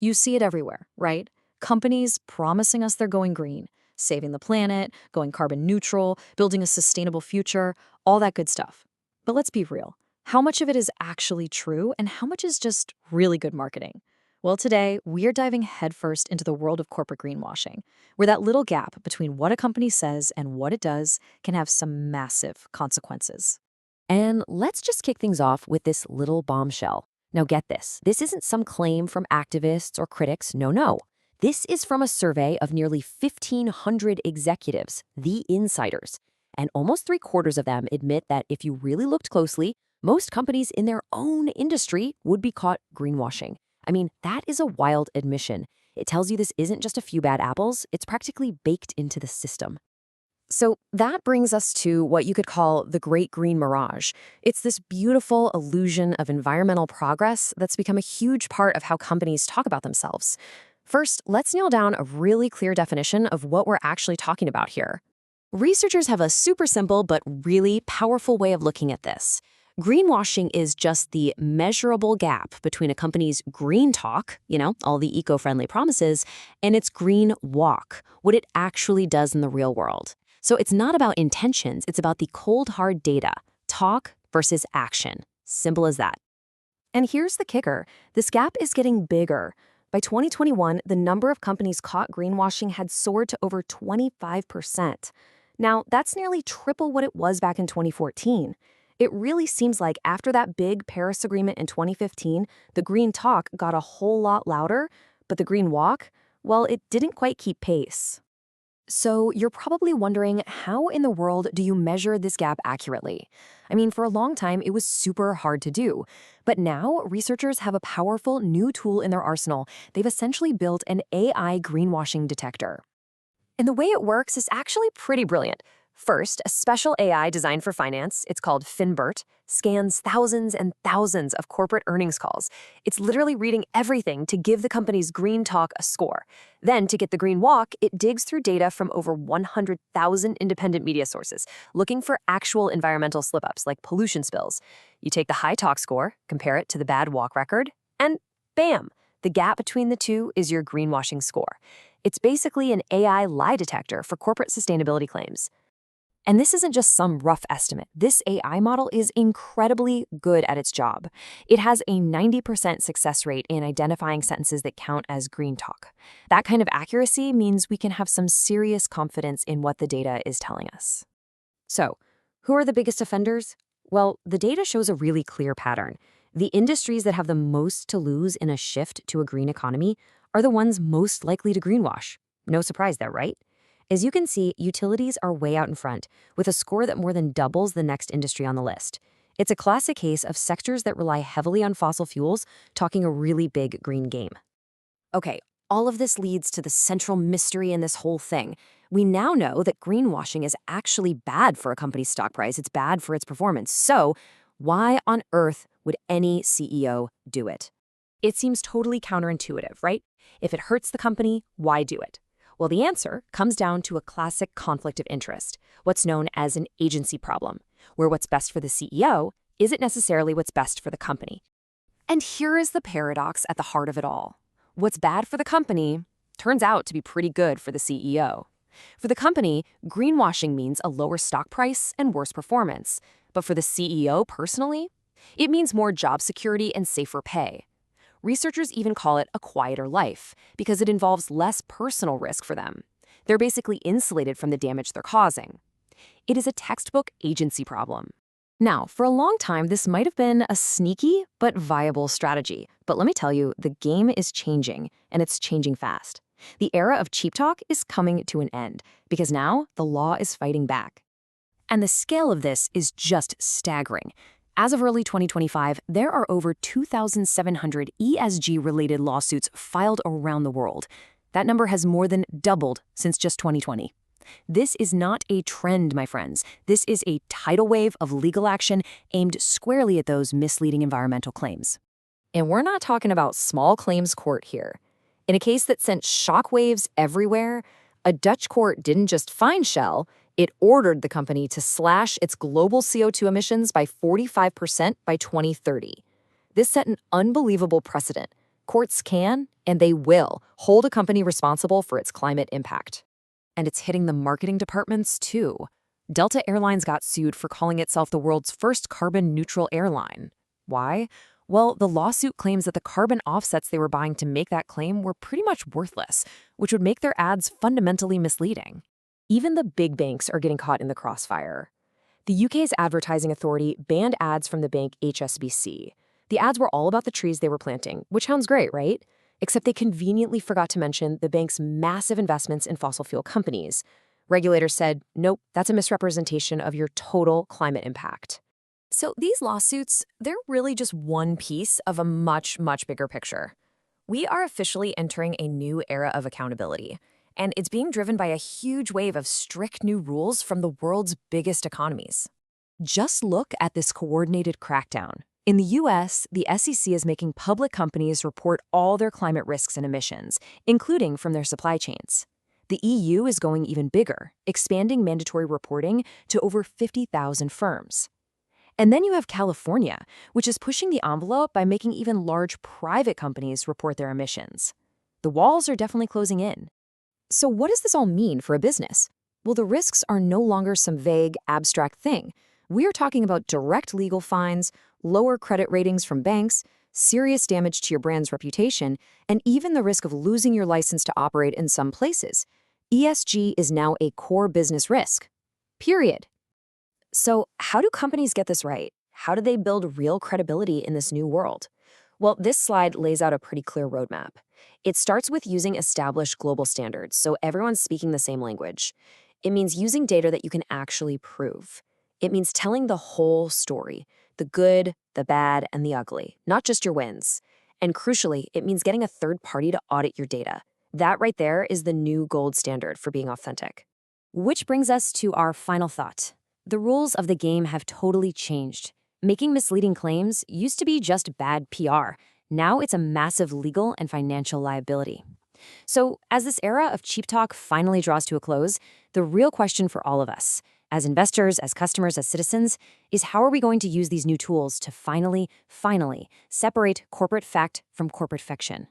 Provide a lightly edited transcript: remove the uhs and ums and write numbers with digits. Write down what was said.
You see it everywhere, right? Companies promising us they're going green, saving the planet, going carbon neutral, building a sustainable future, all that good stuff. But let's be real. How much of it is actually true and how much is just really good marketing? Well, today, we're diving headfirst into the world of corporate greenwashing, where that little gap between what a company says and what it does can have some massive consequences. And let's just kick things off with this little bombshell. Now, get this. This isn't some claim from activists or critics. No, no. This is from a survey of nearly 1,500 executives, the insiders. And almost three-quarters of them admit that if you really looked closely, most companies in their own industry would be caught greenwashing. I mean, that is a wild admission. It tells you this isn't just a few bad apples, it's practically baked into the system. So that brings us to what you could call the Great Green Mirage. It's this beautiful illusion of environmental progress that's become a huge part of how companies talk about themselves. First, let's nail down a really clear definition of what we're actually talking about here. Researchers have a super simple but really powerful way of looking at this. Greenwashing is just the measurable gap between a company's green talk, all the eco-friendly promises, and its green walk, what it actually does in the real world. So it's not about intentions, it's about the cold, hard data, talk versus action. Simple as that. And here's the kicker. This gap is getting bigger. By 2021, the number of companies caught greenwashing had soared to over 25%. Now, that's nearly triple what it was back in 2014. It really seems like after that big Paris Agreement in 2015, the green talk got a whole lot louder, but the green walk, well, it didn't quite keep pace. So you're probably wondering, how in the world do you measure this gap accurately? I mean, for a long time, it was super hard to do. But now, researchers have a powerful new tool in their arsenal. They've essentially built an AI greenwashing detector. And the way it works is actually pretty brilliant. First, a special AI designed for finance, it's called FinBERT, scans thousands and thousands of corporate earnings calls. It's literally reading everything to give the company's green talk a score. Then, to get the green walk, it digs through data from over 100,000 independent media sources, looking for actual environmental slip-ups like pollution spills. You take the high talk score, compare it to the bad walk record, and bam! The gap between the two is your greenwashing score. It's basically an AI lie detector for corporate sustainability claims. And this isn't just some rough estimate. This AI model is incredibly good at its job. It has a 90% success rate in identifying sentences that count as green talk. That kind of accuracy means we can have some serious confidence in what the data is telling us. So, who are the biggest offenders? Well, the data shows a really clear pattern. The industries that have the most to lose in a shift to a green economy are the ones most likely to greenwash. No surprise there, right? As you can see, utilities are way out in front, with a score that more than doubles the next industry on the list. It's a classic case of sectors that rely heavily on fossil fuels talking a really big green game. Okay, all of this leads to the central mystery in this whole thing. We now know that greenwashing is actually bad for a company's stock price. It's bad for its performance. So, why on earth would any CEO do it? It seems totally counterintuitive, right? If it hurts the company, why do it? Well, the answer comes down to a classic conflict of interest, what's known as an agency problem, where what's best for the CEO isn't necessarily what's best for the company. And here is the paradox at the heart of it all. What's bad for the company turns out to be pretty good for the CEO. For the company, greenwashing means a lower stock price and worse performance. But for the CEO personally, it means more job security and safer pay. Researchers even call it a quieter life because it involves less personal risk for them. They're basically insulated from the damage they're causing. It is a textbook agency problem. Now, for a long time, this might have been a sneaky but viable strategy. But let me tell you, the game is changing, and it's changing fast. The era of cheap talk is coming to an end because now the law is fighting back. And the scale of this is just staggering. As of early 2025, there are over 2,700 ESG-related lawsuits filed around the world. That number has more than doubled since just 2020. This is not a trend, my friends. This is a tidal wave of legal action aimed squarely at those misleading environmental claims. And we're not talking about small claims court here. In a case that sent shockwaves everywhere, a Dutch court didn't just fine Shell, it ordered the company to slash its global CO2 emissions by 45% by 2030. This set an unbelievable precedent. Courts can, and they will, hold a company responsible for its climate impact. And it's hitting the marketing departments, too. Delta Airlines got sued for calling itself the world's first carbon-neutral airline. Why? Well, the lawsuit claims that the carbon offsets they were buying to make that claim were pretty much worthless, which would make their ads fundamentally misleading. Even the big banks are getting caught in the crossfire. The UK's advertising authority banned ads from the bank HSBC. The ads were all about the trees they were planting, which sounds great, right? Except they conveniently forgot to mention the bank's massive investments in fossil fuel companies. Regulators said, nope, that's a misrepresentation of your total climate impact. So these lawsuits, they're really just one piece of a much, much bigger picture. We are officially entering a new era of accountability, and it's being driven by a huge wave of strict new rules from the world's biggest economies. Just look at this coordinated crackdown. In the US, the SEC is making public companies report all their climate risks and emissions, including from their supply chains. The EU is going even bigger, expanding mandatory reporting to over 50,000 firms. And then you have California, which is pushing the envelope by making even large private companies report their emissions. The walls are definitely closing in. So what does this all mean for a business? Well, the risks are no longer some vague, abstract thing. We are talking about direct legal fines, lower credit ratings from banks, serious damage to your brand's reputation, and even the risk of losing your license to operate in some places. ESG is now a core business risk. Period. So how do companies get this right? How do they build real credibility in this new world? Well, this slide lays out a pretty clear roadmap. It starts with using established global standards, so everyone's speaking the same language. It means using data that you can actually prove. It means telling the whole story, the good, the bad, and the ugly, not just your wins. And crucially, it means getting a third party to audit your data. That right there is the new gold standard for being authentic. Which brings us to our final thought. The rules of the game have totally changed. Making misleading claims used to be just bad PR. Now it's a massive legal and financial liability. So, as this era of cheap talk finally draws to a close, the real question for all of us, as investors, as customers, as citizens, is how are we going to use these new tools to finally separate corporate fact from corporate fiction?